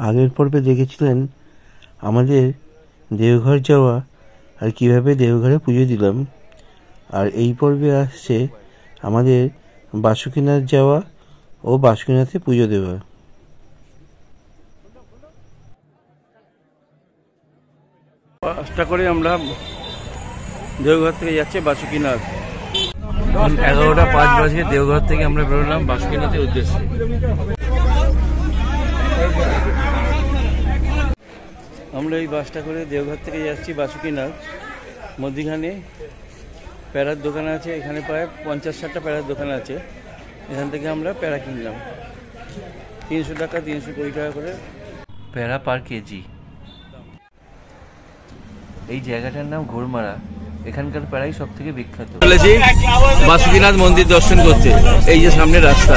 আগের পর্বে দেখেছিলেন আমাদের দেওঘর যাওয়া আর কিভাবে দেওঘরে পুজো দিলাম। আর এই পর্বে আসছে আমাদের বাসুকীনাথ যাওয়া ও বাসুকীনাথে পুজো দেওয়া। চেষ্টা করে আমরা দেওঘর থেকে যাচ্ছি বাসুকীনাথ। 11:05 বাজে দেওঘর থেকে আমরা বেরোলাম বাসুকীনাথের উদ্দেশ্যে। আমরা এই বাসটা করে দেওঘর থেকে যাচ্ছি বাসুকীনাথ। মধ্যিখানে প্যারার দোকান আছে, এখানে প্রায় 50-60টা প্যারার দোকান আছে। এখান থেকে আমরা প্যারা কিনলাম 300 টাকা 320 টাকা করে প্যারা পার কেজি। এই জায়গাটার নাম ঘোরমারা, এখানকার প্যারাই সব থেকে বিখ্যাত। চলেছি বাসুকীনাথ মন্দির দর্শন করতে। এই যে সামনে রাস্তা,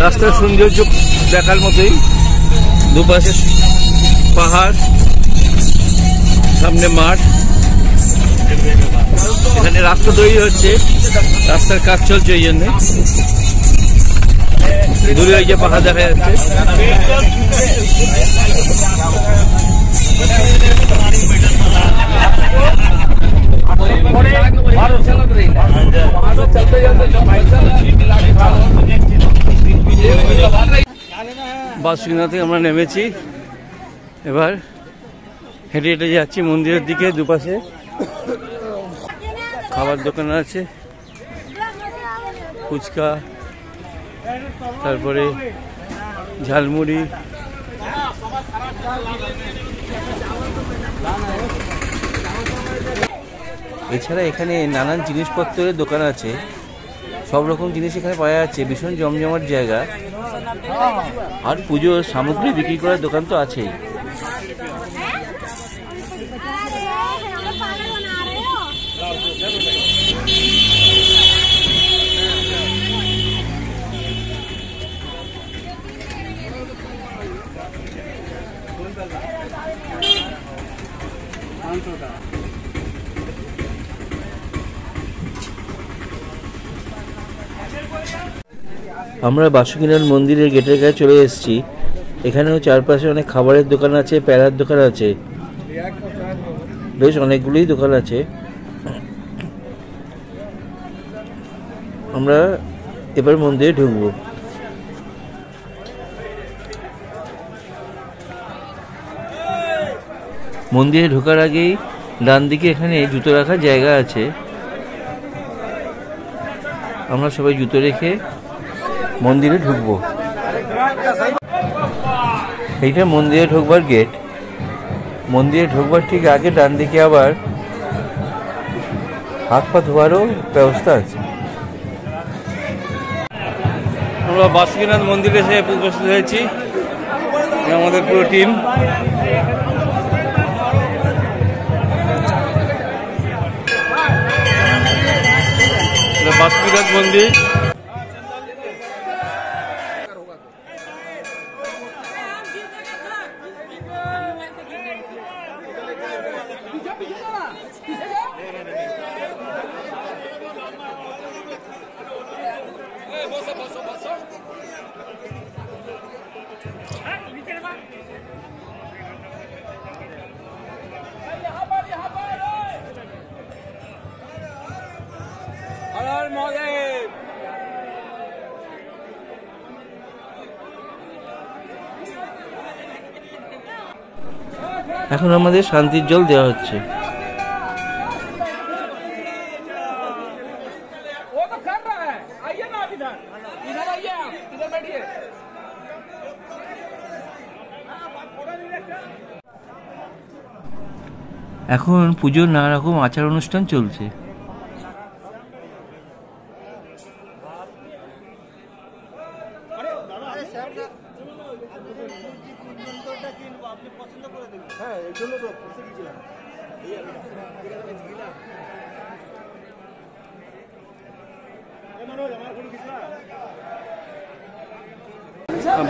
রাস্তার সৌন্দর্য দেখার মতোই। দুপাশে পাহাড়, সামনে মাঠ। এখানে রাস্তা তৈরি হচ্ছে, রাস্তার কাজ চলছে, এই জন্য দূরে ওই যে পাহাড় দেখা যাচ্ছে। বাসুকীনাথে আমরা নেমেছি, এবার হেঁটে হেঁটে যাচ্ছি মন্দিরের দিকে। দুপাশে খাবার দোকান আছে, ফুচকা, তারপরে ঝালমুড়ি। এছাড়া এখানে নানান জিনিসপত্রের দোকান আছে, সব রকম জিনিস এখানে পাওয়া যাচ্ছে। ভীষণ জমজমাট জায়গা। আর পুজোর সামগ্রী বিক্রি করার দোকান তো আছেই। আমরা বাসুকীনাথ মন্দিরের গেটের কাছে চলে এসেছি। এখানেও চারপাশে অনেক খাবারের দোকান আছে, প্যারার দোকান আছে, বেশ অনেকগুলোই দোকান আছে। আমরা এবার মন্দিরে ঢুকবো। মন্দিরে ঢোকার আগেই ডান দিকে এখানে জুতো রাখার জায়গা আছে। আমরা সবাই জুতো রেখে মন্দিরে ঢুকবো। এইটা মন্দিরে ঢুকবার গেট। মন্দিরে ঢুকবার ঠিক আগে ডান দিকে আবার হাত পা ধোয়ারও ব্যবস্থা আছে। আমরা বাসুকীনাথ মন্দিরে এসে উপস্থিত হয়েছি, আমাদের পুরো টিম। বাসুকীনাথ মন্দির। এখন আমাদের শান্তির জল দেওয়া হচ্ছে। এখন পুজোর নানা রকম আচার অনুষ্ঠান চলছে।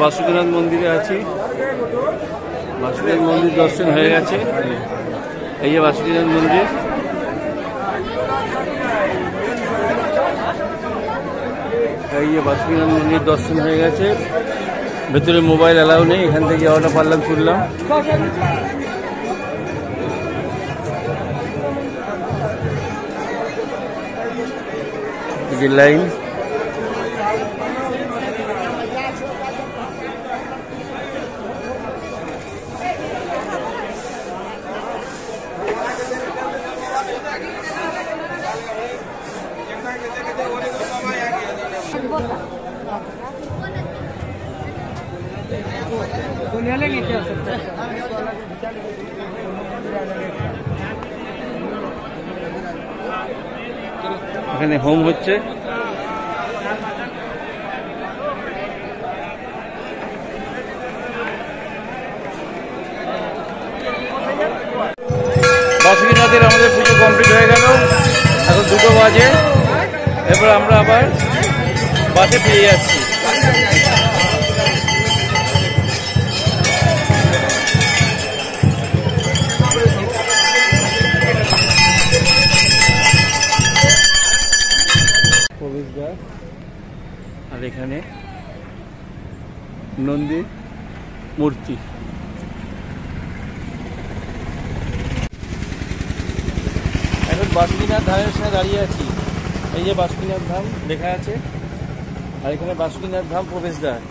বাসুকীনাথ মন্দিরে আছি। বাসুকীনাথ মন্দির দর্শন হয়ে গেছে। এই যে বাসুকীনাথ মন্দির। এই যে বাসুকীনাথ মন্দির দর্শন হয়ে গেছে। ভেতরে মোবাইল অ্যালাউ নেই, এখান থেকে যাওয়াটা পারলাম শুনলাম। লাইন এখানে হোম হচ্ছে। বাসুকীনাথের আমাদের পুজো কমপ্লিট হয়ে গেল, এখন 2টো বাজে। এরপর আমরা আবার বাসে ফিরে যাচ্ছি। প্রবেশদ্বার, আর এখানে নন্দীর মূর্তি। এখন বাসুকীনাথ ধামের সাথে দাঁড়িয়ে আছি। এই যে বাসুকীনাথ ধাম লেখা আছে, আর এখানে বাসুকীনাথ ধাম প্রবেশদ্বার।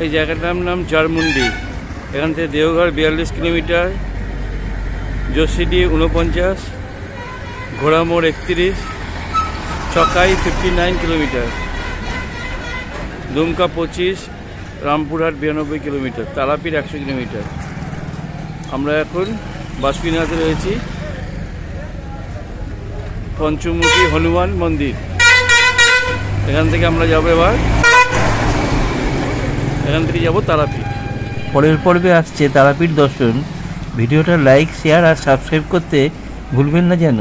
এই জায়গাটার নাম চারমুন্ডি। এখান থেকে দেওঘর 42 কিলোমিটার, যোশীডি 49, ঘোড়ামোড় 31, Chakai 59 kilometre, Dumka 25, Rampurhat 92 kilometre, Tarapith 100 kilometre. আমরা এখন বাসুকীনাথে রয়েছি, পঞ্চমুখী হনুমান মন্দির। এখান থেকে আমরা যাবো এখান থেকে যাবো তারাপীঠ। পরের পর্বে আসছে তারাপীঠ দর্শন। ভিডিওটা লাইক, শেয়ার আর সাবস্ক্রাইব করতে ভুলবেন না যেন।